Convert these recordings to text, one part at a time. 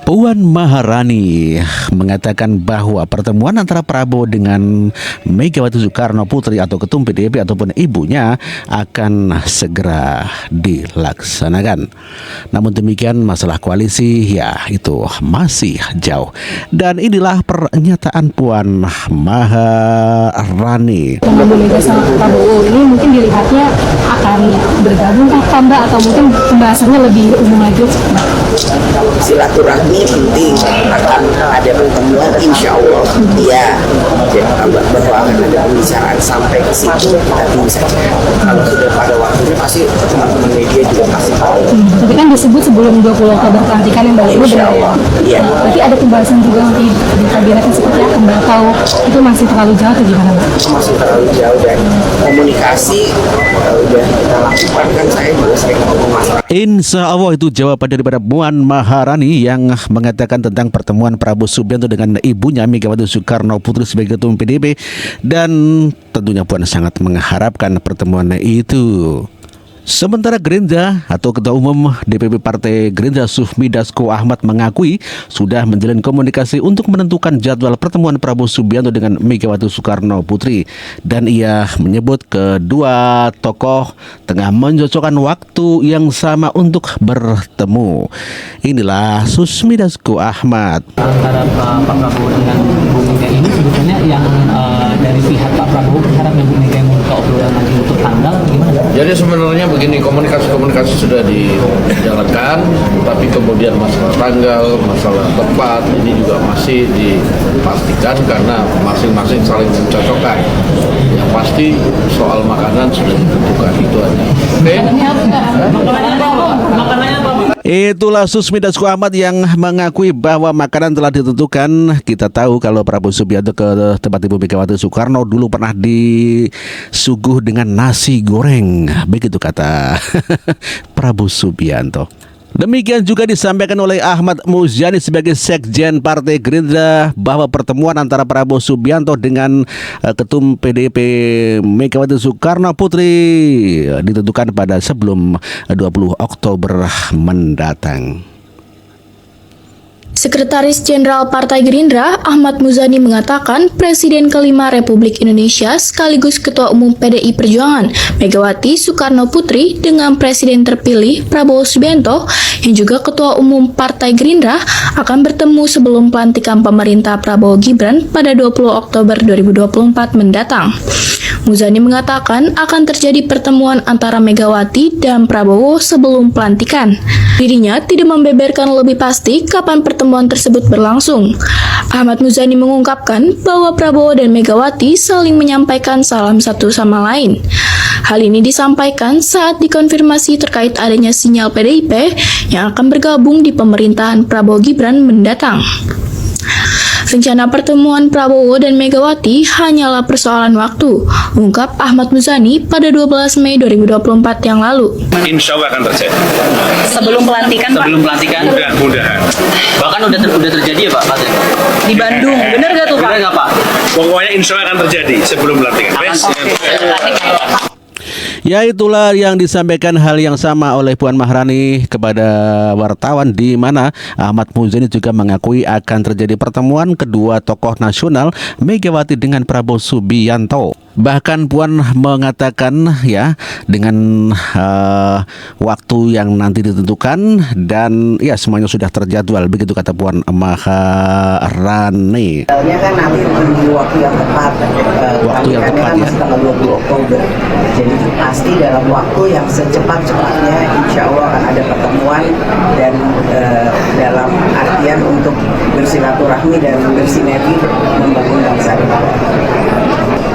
Puan Maharani mengatakan bahwa pertemuan antara Prabowo dengan Megawati Soekarno Putri atau Ketum PDIP ataupun ibunya akan segera dilaksanakan. Namun demikian masalah koalisi ya itu masih jauh. Dan inilah pernyataan Puan Maharani. Bu Mega sama Prabowo ini mungkin dilihatnya akan bergabung Mbak, atau mungkin pembahasannya lebih umum lagi? Silaturahmi penting, akan ada pertemuan insya Allah ya, bahwa akan ada pembicaraan sampai ke situ kita tunggu saja. Kalau sudah pada waktunya pasti teman-teman media juga pasti tahu. Tapi kan disebut sebelum 20 Oktober pelantikan yang baru Insya Allah iya. Berarti ada pembahasan juga nanti di kabinetnya seperti apa Mbak, atau itu masih terlalu jauh atau gimana Mbak? Masih terlalu jauh, dan komunikasi udah kita lakukan, kan saya juga sering ngomong masalah. Insya Allah itu jawaban daripada Puan Maharani yang mengatakan tentang pertemuan Prabowo Subianto dengan ibunya Megawati Soekarno Putri sebagai Ketum PDIP, dan tentunya Puan sangat mengharapkan pertemuan itu. Sementara Gerindra atau Ketua Umum DPP Partai Gerindra Sufmi Dasko Ahmad mengakui sudah menjalin komunikasi untuk menentukan jadwal pertemuan Prabowo Subianto dengan Megawati Soekarno Putri, dan ia menyebut kedua tokoh tengah mencocokkan waktu yang sama untuk bertemu. Inilah Sufmi Dasko Ahmad. Antara Pak Prabowo dengan Bu Mega ini sebetulnya yang dari pihak Pak Prabowo berharap yang Bu Mega yang membuka obrolan nanti untuk tanggal gimana? Jadi sebenarnya begini, komunikasi sudah dijalankan, tapi kemudian masalah tanggal, masalah tempat ini juga masih dipastikan karena masing-masing saling mencocokkan. Yang pasti soal makanan sudah ditentukan, itu aja. Oke? Itulah Sufmi Dasko Ahmad yang mengakui bahwa makanan telah ditentukan. Kita tahu kalau Prabowo Subianto ke tempat Ibu Megawati Soekarno dulu pernah disuguh dengan nasi goreng, begitu kata Prabowo Subianto. Demikian juga disampaikan oleh Ahmad Muzani sebagai Sekjen Partai Gerindra bahwa pertemuan antara Prabowo Subianto dengan Ketum PDIP Megawati Soekarno Putri ditentukan pada sebelum 20 Oktober mendatang. Sekretaris Jenderal Partai Gerindra, Ahmad Muzani mengatakan Presiden kelima Republik Indonesia sekaligus Ketua Umum PDI Perjuangan, Megawati Soekarno Putri, dengan Presiden terpilih Prabowo Subianto, yang juga Ketua Umum Partai Gerindra, akan bertemu sebelum pelantikan pemerintah Prabowo Gibran pada 20 Oktober 2024 mendatang. Muzani mengatakan akan terjadi pertemuan antara Megawati dan Prabowo sebelum pelantikan. Dirinya tidak membeberkan lebih pasti kapan pertemuan tersebut berlangsung. Ahmad Muzani mengungkapkan bahwa Prabowo dan Megawati saling menyampaikan salam satu sama lain. Hal ini disampaikan saat dikonfirmasi terkait adanya sinyal PDIP yang akan bergabung di pemerintahan Prabowo Gibran mendatang. Rencana pertemuan Prabowo dan Megawati hanyalah persoalan waktu, ungkap Ahmad Muzani pada 12 Mei 2024 yang lalu. Insya Allah akan terjadi. Sebelum pelantikan, Pak? Sebelum pelantikan? Mudah-mudahan. Bahkan udah terjadi ya Pak? Di Bandung, benar nggak tuh Pak? Benar nggak Pak? Pokoknya insya Allah akan terjadi sebelum pelantikan. Ya, itulah yang disampaikan hal yang sama oleh Puan Maharani kepada wartawan, di mana Ahmad Muzani juga mengakui akan terjadi pertemuan kedua tokoh nasional Megawati dengan Prabowo Subianto. Bahkan Puan mengatakan ya dengan waktu yang nanti ditentukan dan ya semuanya sudah terjadwal, begitu kata Puan Maharani. Soalnya kan nanti di waktu yang tepat, waktu yang tepat ya. Masih tanggal 20 Oktober. Jadi pasti dalam waktu yang secepat-cepatnya insya Allah akan ada pertemuan, dan dalam artian untuk bersilaturahmi dan bersinergi membangun bangsa ini.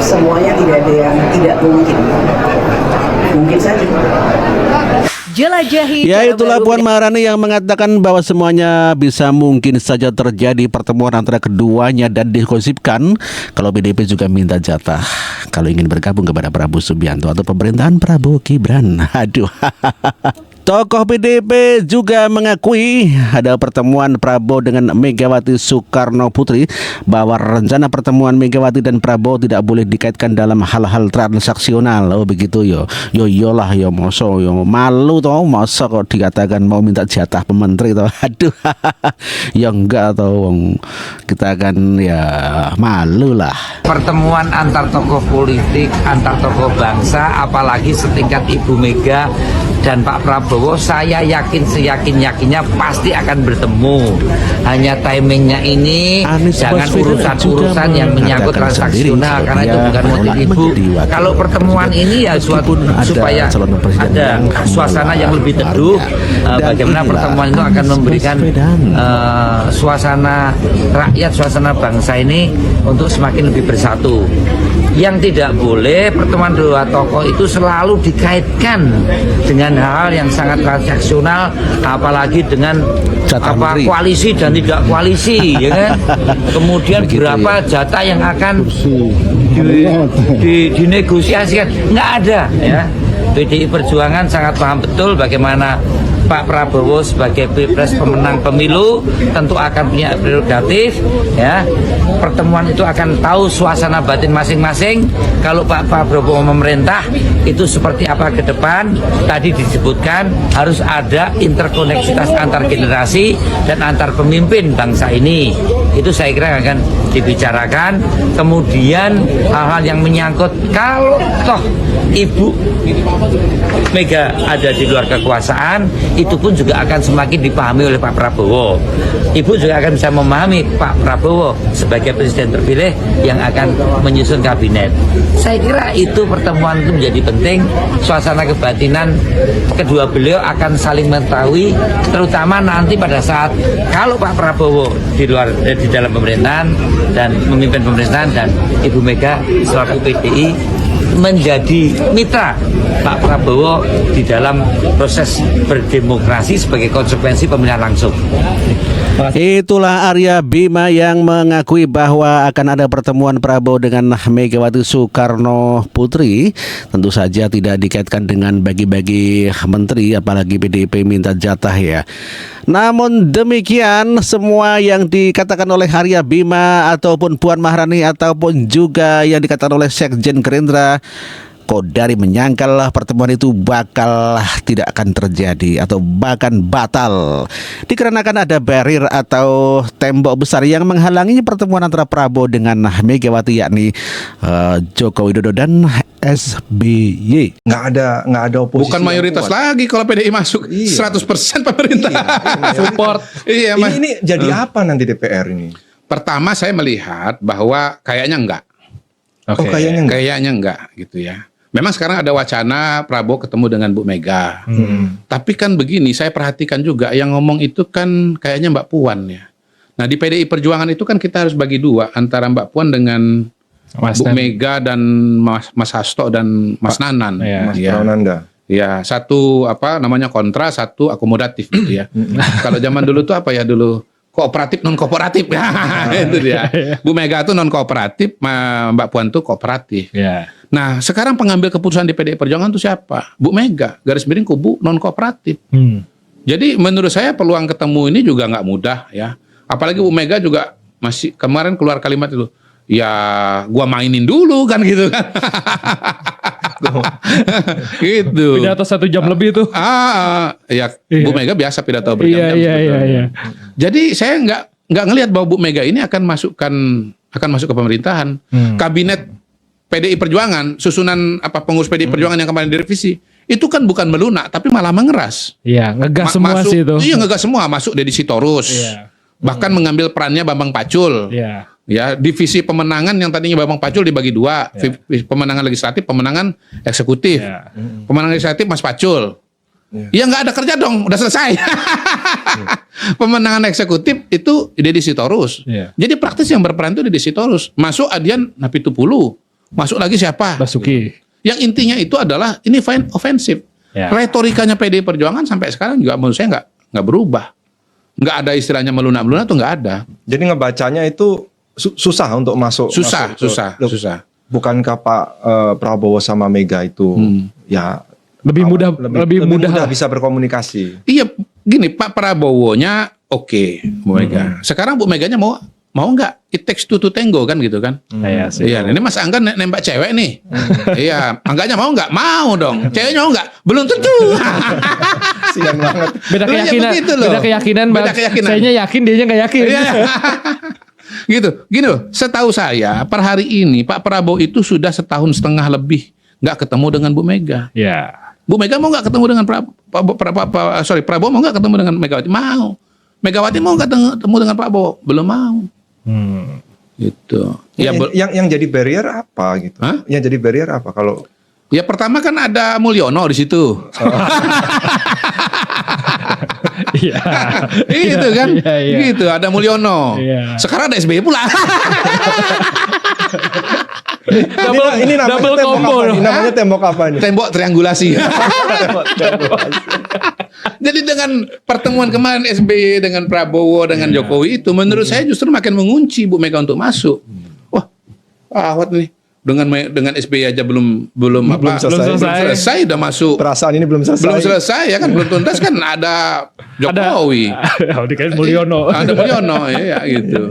Semuanya tidak ada yang tidak mungkin. Mungkin saja. Ya, itulah Puan Maharani yang mengatakan bahwa semuanya bisa mungkin saja terjadi pertemuan antara keduanya, dan digosipkan kalau PDIP juga minta jatah kalau ingin bergabung kepada Prabowo Subianto atau pemerintahan Prabowo Gibran. Aduh. Tokoh PDIP juga mengakui ada pertemuan Prabowo dengan Megawati Soekarno Putri, bahwa rencana pertemuan Megawati dan Prabowo tidak boleh dikaitkan dalam hal-hal transaksional. Oh begitu yo. Yo iyalah yo, moso yo malu toh, masa kok dikatakan mau minta jatah pementeri toh. Aduh. Ya enggak toh, kita kan ya malu lah. Pertemuan antar tokoh politik, antar tokoh bangsa, apalagi setingkat Ibu Mega dan Pak Prabowo, saya yakin seyakin-yakinnya pasti akan bertemu. Hanya timingnya ini, jangan urusan-urusan yang menyangkut transaksional, karena itu bukan motif Ibu. Kalau pertemuan ini ya supaya ada suasana yang lebih teduh, bagaimana pertemuan itu akan memberikan suasana rakyat, suasana bangsa ini untuk semakin lebih bersatu. Yang tidak boleh pertemuan dua tokoh itu selalu dikaitkan dengan hal yang sangat transaksional, apalagi dengan koalisi dan tidak koalisi, ya kan? Kemudian berapa jatah yang akan dinegosiasikan, nggak ada, ya. PDI Perjuangan sangat paham betul bagaimana Pak Prabowo sebagai pilpres pemenang pemilu tentu akan punya prerogatif, ya. Pertemuan itu akan tahu suasana batin masing-masing. Kalau Pak Prabowo memerintah itu seperti apa ke depan, tadi disebutkan harus ada interkoneksitas antar generasi dan antar pemimpin bangsa ini. Itu saya kira akan dibicarakan. Kemudian hal-hal yang menyangkut kalau toh Ibu Mega ada di luar kekuasaan, itu pun juga akan semakin dipahami oleh Pak Prabowo. Ibu juga akan bisa memahami Pak Prabowo sebagai presiden terpilih yang akan menyusun kabinet. Saya kira itu pertemuan itu menjadi penting. Suasana kebatinan kedua beliau akan saling mengetahui, terutama nanti pada saat kalau Pak Prabowo di dalam pemerintahan dan memimpin pemerintahan dan Ibu Mega selaku PDI menjadi mitra Pak Prabowo di dalam proses berdemokrasi sebagai konsekuensi pemilihan langsung. Itulah Arya Bima yang mengakui bahwa akan ada pertemuan Prabowo dengan Megawati Soekarno Putri. Tentu saja tidak dikaitkan dengan bagi-bagi menteri, apalagi PDIP minta jatah ya. Namun demikian, semua yang dikatakan oleh Arya Bima ataupun Puan Maharani ataupun juga yang dikatakan oleh Sekjen Gerindra, Kodari menyangkal pertemuan itu bakal tidak akan terjadi atau bahkan batal, dikarenakan ada barrier atau tembok besar yang menghalangi pertemuan antara Prabowo dengan Megawati, yakni Joko Widodo dan SBY. Nggak ada oposisi. Bukan mayoritas lagi kalau PDI masuk. Iya. 100% pemerintah. Support. Iya, ini jadi apa nanti DPR ini? Pertama saya melihat bahwa kayaknya enggak. Oh, kayaknya enggak. Kayaknya enggak gitu ya. Memang sekarang ada wacana Prabowo ketemu dengan Bu Mega. Tapi kan begini, saya perhatikan juga yang ngomong itu kan kayaknya Mbak Puan ya. Nah di PDI Perjuangan itu kan kita harus bagi dua, antara Mbak Puan dengan Bu Mega dan Mas Hasto dan Mas Nanan. Mas Prananda. Ya, satu apa namanya kontra, satu akomodatif gitu ya. Kalau zaman dulu tuh apa ya dulu? Kooperatif non kooperatif. Itu dia. Bu Mega tuh non kooperatif, Mbak Puan tuh kooperatif. Yeah. Nah, sekarang pengambil keputusan di PDI Perjuangan itu siapa? Bu Mega, garis miring kubu non kooperatif. Jadi menurut saya peluang ketemu ini juga nggak mudah ya. Apalagi Bu Mega juga masih kemarin keluar kalimat itu, ya gua mainin dulu kan gitu kan. Gitu. Pidato 1 jam lebih tuh. Ya Bu Mega biasa pidato berjam-jam. Iya. Jadi saya nggak ngelihat bahwa Bu Mega ini akan masuk ke pemerintahan. Kabinet PDI Perjuangan, susunan pengurus PDI Perjuangan yang kemarin direvisi, itu kan bukan melunak tapi malah mengeras. Iya, ngegas semua masuk, sih itu. Iya, ngegas semua, masuk Deddy Sitorus. Iya. Bahkan mengambil perannya Bambang Pacul. Iya. Ya, divisi pemenangan yang tadinya Bambang Pacul dibagi dua, pemenangan legislatif, pemenangan eksekutif. Ya. Pemenangan legislatif Mas Pacul. Ya nggak ada kerja dong, udah selesai. Pemenangan eksekutif itu Deddy Sitorus. Jadi praktis yang berperan itu Deddy Sitorus. Masuk Adian Napitupulu. Masuk lagi siapa? Basuki. Yang intinya itu adalah ini fine offensive. Retorikanya PDI Perjuangan sampai sekarang juga menurut saya nggak berubah. Nggak ada istilahnya melunak-melunak tuh nggak ada. Jadi ngebacanya itu susah untuk masuk. Susah. Bukankah Pak Prabowo sama Mega itu ya Lebih mudah lebih mudah bisa berkomunikasi. Iya, gini Pak Prabowo-nya oke, Bu Mega. Sekarang Bu Meganya mau nggak? It takes two to tango kan gitu kan? Iya sih. Iya, ini Mas Angga nembak cewek nih. Iya, Angganya mau nggak? Mau dong. Ceweknya mau nggak? Belum tentu. Sian banget. Beda Loh, ya keyakinan, begitu loh. beda keyakinan, Bang. Beda keyakinan. Sayanya yakin, dianya nggak yakin. Iya. Gitu. Gini loh, setahu saya per hari ini Pak Prabowo itu sudah 1,5 tahun lebih nggak ketemu dengan Bu Mega. Ya. Bu Mega mau nggak ketemu dengan Prabowo mau nggak ketemu dengan Megawati? Mau. Megawati mau nggak ketemu dengan Prabowo? Belum mau. Gitu. Ya, Yang jadi barrier apa gitu? Hah? Yang jadi barrier apa kalau ya pertama kan ada Mulyono di situ. Iya. Gitu kan? Iya. Gitu, ada Mulyono. Iya. Sekarang ada SBY pula. ini namanya double tembok combo apa nih? dong. Namanya tembok apa nih? Tembok triangulasi. Jadi dengan pertemuan kemarin SBY dengan Prabowo dengan Jokowi itu menurut saya justru makin mengunci Bu Mega untuk masuk. Wah, awat nih. Dengan SBY aja belum selesai udah masuk. Perasaan ini belum selesai. Belum selesai ya kan, belum tuntas kan ada Jokowi. Ada Mulyono. Ada Mulyono ya gitu.